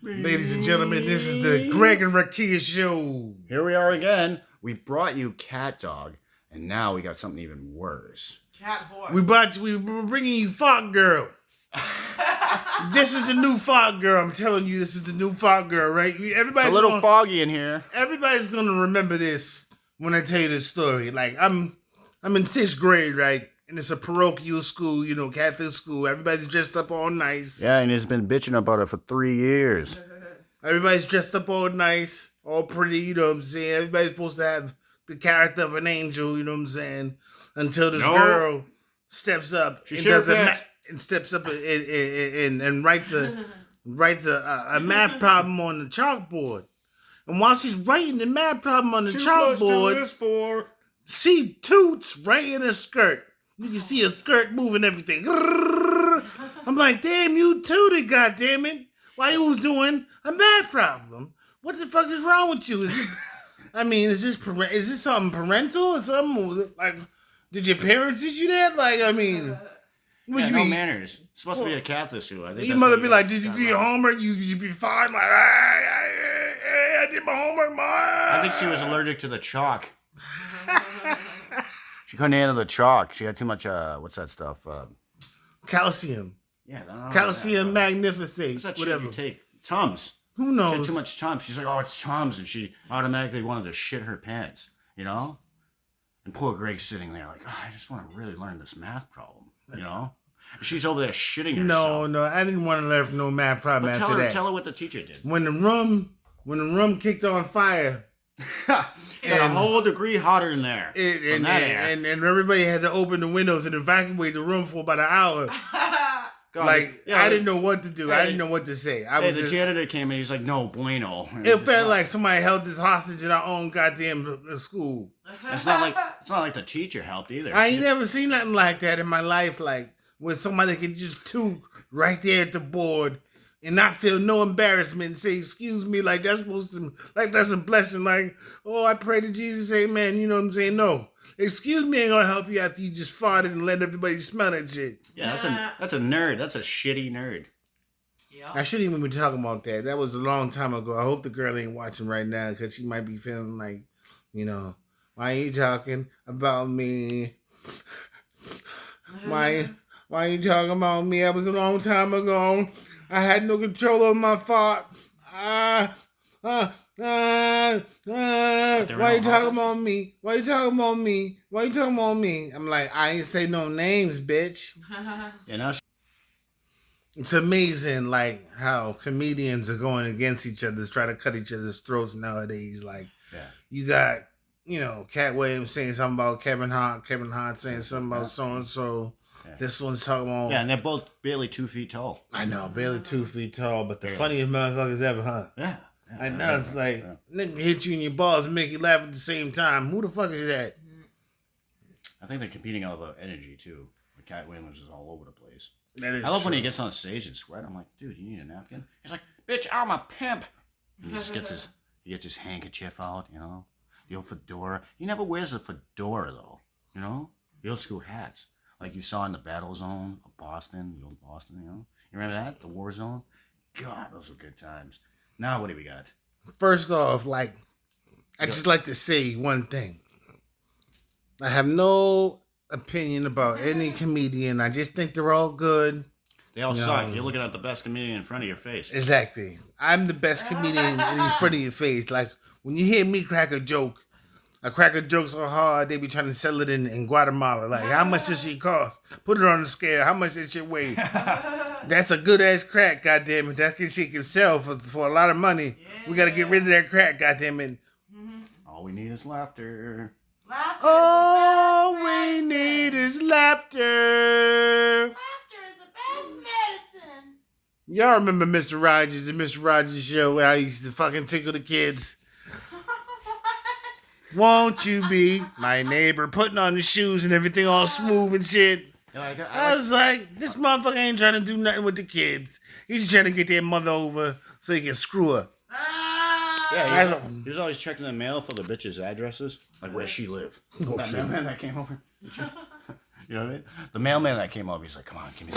Ladies and gentlemen, this is the Nog and Rakia show. Here we are again. We brought you Cat Dog, and now we got something even worse. Cat horse. We're bringing you Fog Girl. This is the new Fog Girl. I'm telling you, this is the new Fog Girl, right? It's a little foggy in here. Everybody's gonna remember this when I tell you this story. Like I'm in 6th grade, right? And it's a parochial school, you know, Catholic school. Everybody's dressed up all nice. Yeah, and he's been bitching about it for 3 years. Everybody's dressed up all nice, all pretty, you know what I'm saying? Everybody's supposed to have the character of an angel, you know what I'm saying? Until this girl steps up and writes a math problem on the chalkboard. And while she's writing the math problem on the chalkboard, she toots right in her skirt. You can see her skirt moving everything. I'm like, damn, you tooted, goddammit. While you was doing a math problem. What the fuck is wrong with you? Is this something parental or something? Like, did your parents teach you that? Like, I mean, no manners. It's supposed to be a Catholic school. I think your mother be like, did you do your homework? You be fine. Like, I did my homework, Mom. I think she was allergic to the chalk. She couldn't handle the chalk. She had too much, what's that stuff? Calcium. Yeah. Calcium magnificate. What's that whatever. shit you take? Tums. Who knows? She had too much Tums. She's like, oh, it's Tums. And she automatically wanted to shit her pants, you know? And poor Greg's sitting there like, oh, I just want to really learn this math problem, you know? And she's over there shitting herself. No, I didn't want to learn no math problem after that. Tell her what the teacher did. When the room kicked on fire. And a whole degree hotter in there. And everybody had to open the windows and evacuate the room for about an hour. I didn't know what to do. I didn't know what to say. The janitor came in. He's like, no bueno. It felt like somebody held this hostage in our own goddamn school. It's not like the teacher helped either. I ain't never seen nothing like that in my life. Like where somebody could just toot right there at the board and not feel no embarrassment and say, excuse me, like that's a blessing. Like, oh, I pray to Jesus, amen. You know what I'm saying? No. Excuse me ain't gonna help you after you just farted and let everybody smell that shit. Yeah, that's a nerd. That's a shitty nerd. Yeah. I shouldn't even be talking about that. That was a long time ago. I hope the girl ain't watching right now because she might be feeling like, you know, why are you talking about me? Why are you talking about me? That was a long time ago. I had no control over my thought. Why you talking about me? Why you talking about me? Why you talking about me? I'm like, I ain't say no names, bitch. You know, it's amazing, like, how comedians are going against each other, trying to cut each other's throats nowadays. Like, you got, you know, Cat Williams saying something about Kevin Hart saying something about so-and-so. Yeah. This one's talking about... Yeah, and they're both barely 2 feet tall. I know, barely 2 feet tall, but the funniest motherfuckers ever, huh? Yeah. I know, it's like, let me hit you in your balls and make you laugh at the same time. Who the fuck is that? I think they're competing over energy, too. Cat Williams is all over the place. That is I love true. when he gets on stage and sweat. I'm like, dude, you need a napkin? He's like, bitch, I'm a pimp. And he just gets his handkerchief out, you know? The old fedora. He never wears a fedora, though, you know? The old school hats. Like you saw in the battle zone of Boston, the old Boston, you know? You remember that? The war zone? God, those were good times. Now, what do we got? First off, like, I just like to say one thing. I have no opinion about any comedian. I just think they're all good. They all suck. You're looking at the best comedian in front of your face. Exactly. I'm the best comedian in front of your face. Like, when you hear me crack a joke, I crack a joke so hard, they be trying to sell it in Guatemala. Like, how much does she cost? Put it on the scale. How much does shit weigh? That's a good-ass crack, goddammit. That shit can sell for a lot of money. Yeah. We got to get rid of that crack, goddammit. All we need is laughter. All we need is laughter. Laughter is the best medicine. Y'all remember Mr. Rogers and Mr. Rogers' show where I used to fucking tickle the kids? Won't you be my neighbor? Putting on the shoes and everything all smooth and shit. I was like, this motherfucker ain't trying to do nothing with the kids. He's just trying to get their mother over so he can screw her. Yeah, he was always checking the mail for the bitches' addresses, like where she lived. That mailman that came over. You know what I mean? The mailman that came over, he's like, come on, give me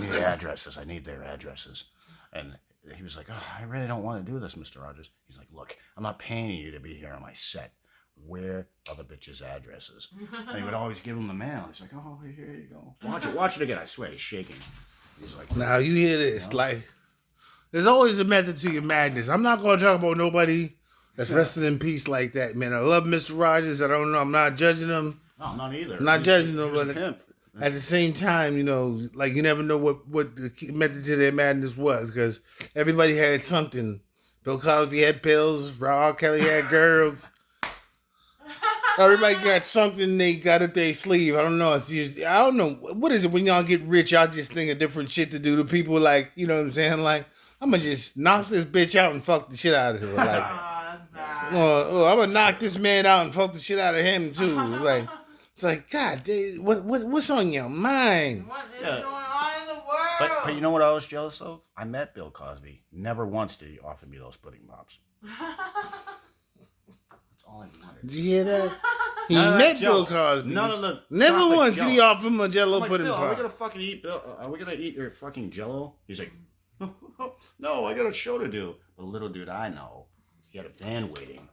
the addresses. I need their addresses. And he was like, oh, I really don't want to do this, Mr. Rogers. He's like, look, I'm not paying you to be here on my set. Where are the bitches' addresses? And he would always give him the mail. He's like, oh, here you go. Watch it again. I swear, he's shaking. He's like, now you hear this, like, there's always a method to your madness. I'm not going to talk about nobody that's resting in peace like that, man. I love Mr. Rogers. I don't know. I'm not judging him. no, not either. I'm not judging them, He was but a pimp. at the same time, you know, like you never know what the method to their madness was, because everybody had something. Bill Cosby had pills. R. Kelly had girls. Everybody got something they got up their sleeve. I don't know. I don't know. What is it when y'all get rich? Y'all just think of different shit to do to people. Like, you know what I'm saying? Like, I'm gonna just knock this bitch out and fuck the shit out of her. Like, that's bad. I'm gonna knock this man out and fuck the shit out of him too. It's like, God, what's on your mind? What is going on in the world? But you know what I was jealous of? I met Bill Cosby. Never once did he offer me those pudding pops. That's all I wanted. Did you hear that? He None met of that Bill Jell-O. Cosby. None of the Never chocolate once did he Jell-O. offer him a Jello I'm like, pudding Bill, are we pop. gonna fucking eat Bill? Are we gonna eat your fucking Jello? He's like, no, I got a show to do. But little dude I know, he had a van waiting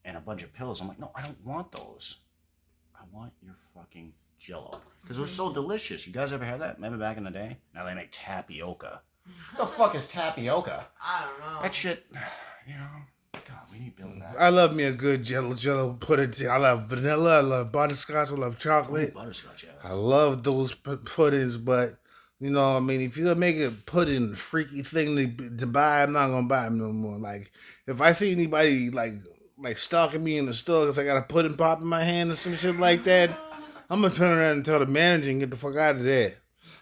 and a bunch of pills. I'm like, no, I don't want those. I want your fucking Jello because it was so delicious. You guys ever had that? Remember back in the day? Now they make tapioca. What the fuck is tapioca? I don't know. That shit, you know. God, we need Bill back. I love me a good Jello pudding. I love vanilla. I love butterscotch. I love chocolate. Butterscotch, yeah. I love those puddings, but you know, I mean, if you're gonna make a pudding freaky thing to buy, I'm not gonna buy them no more. Like, if I see anybody like stalking me in the store because I got a pudding pop in my hand or some shit like that, I'm gonna turn around and tell the manager and get the fuck out of there.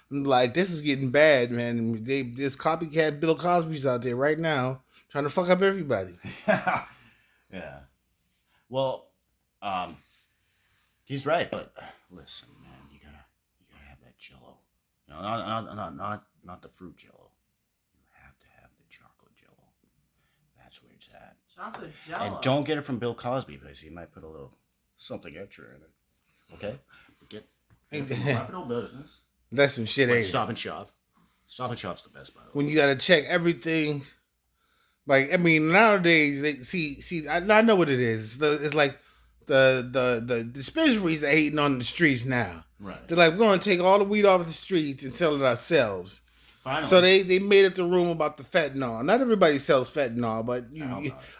I'm like, this is getting bad, man. This copycat Bill Cosby's out there right now trying to fuck up everybody. Yeah. Well, he's right, but listen, man, you gotta have that Jello. No, not the fruit Jello. You have to have the chocolate Jello. That's where it's at. Chocolate Jello. And don't get it from Bill Cosby because he might put a little something extra in it. Okay? Get it from Capital Business. That's some shit, Like ain't it? Stop and Shop. Stop and Shop's the best, by the way. When you gotta check everything. Like, I mean, nowadays they see. I know what it is. It's like the dispensaries are hating on the streets now. Right. They're like, we're gonna take all the weed off the streets and sell it ourselves. Finally. So they made up the room about the fentanyl. Not everybody sells fentanyl, but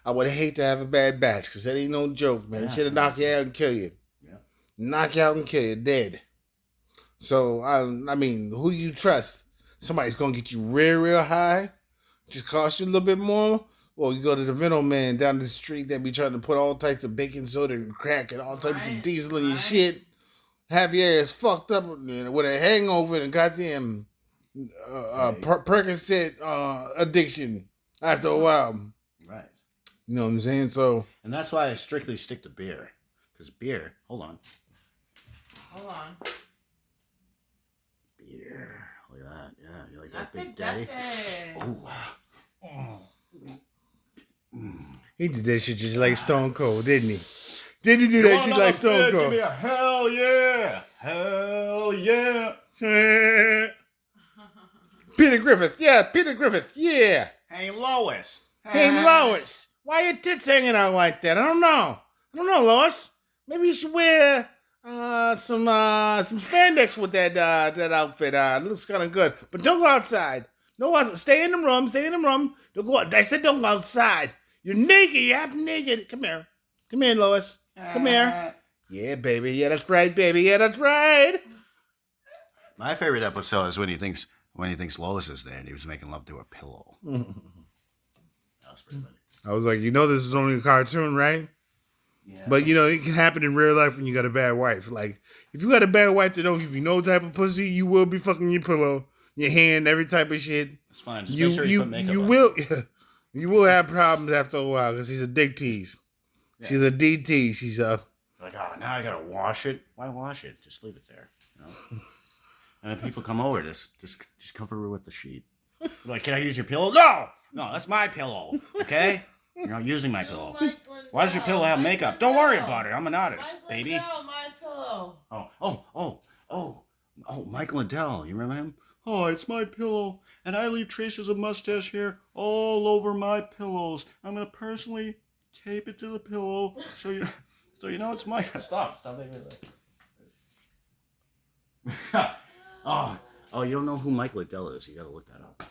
I would hate to have a bad batch because that ain't no joke, man. It should have knocked you out and kill you. Yeah. Knock you out and kill you, dead. So I mean, who do you trust? Somebody's gonna get you real high, just cost you a little bit more. Or you go to the middleman down the street that be trying to put all types of baking soda and crack and all types of diesel in your shit. Have your ass fucked up with a hangover and goddamn Percocet addiction after a while. Right. You know what I'm saying? So. And that's why I strictly stick to beer. Because beer, hold on. Beer. Look at that. Yeah, you like that, Big Daddy? Oh, wow. He did that shit just like Stone Cold, didn't he? Did he do that shit like Stone Cold? Give me a hell yeah. Hell yeah. Peter Griffith. Yeah, Peter Griffith. Yeah. Hey, Lois. Hey, Lois. Why your tits hanging out like that? I don't know, Lois. Maybe you should wear some spandex with that outfit. It looks kind of good. But don't go outside. No, stay in the room. Don't go. I said don't go outside. You're naked. You're half naked. Come here, Lois. Come here. Yeah, baby. Yeah, that's right, baby. Yeah, that's right. My favorite episode is when he thinks Lois is there and he was making love to her pillow. That was pretty funny. I was like, this is only a cartoon, right? Yeah. But it can happen in real life when you got a bad wife. Like, if you got a bad wife that don't give you no type of pussy, you will be fucking your pillow, your hand, every type of shit. It's fine. Just make sure you put makeup on. You will have problems after a while because she's a dick tease. Yeah. She's a DT. She's a. Like, oh, now I gotta wash it. Why wash it? Just leave it there. And then people come over, just cover her with the sheet. Like, can I use your pillow? No, that's my pillow. Okay, you're not using my pillow. Why does your pillow have makeup? Don't worry about it. I'm an artist, baby. My pillow. Oh, Michael Liddell. You remember him? "Hi, it's my pillow, and I leave traces of mustache hair all over my pillows. I'm gonna personally tape it to the pillow so you know it's my." Stop making that. Oh, you don't know who Mike Liddell is? You gotta look that up.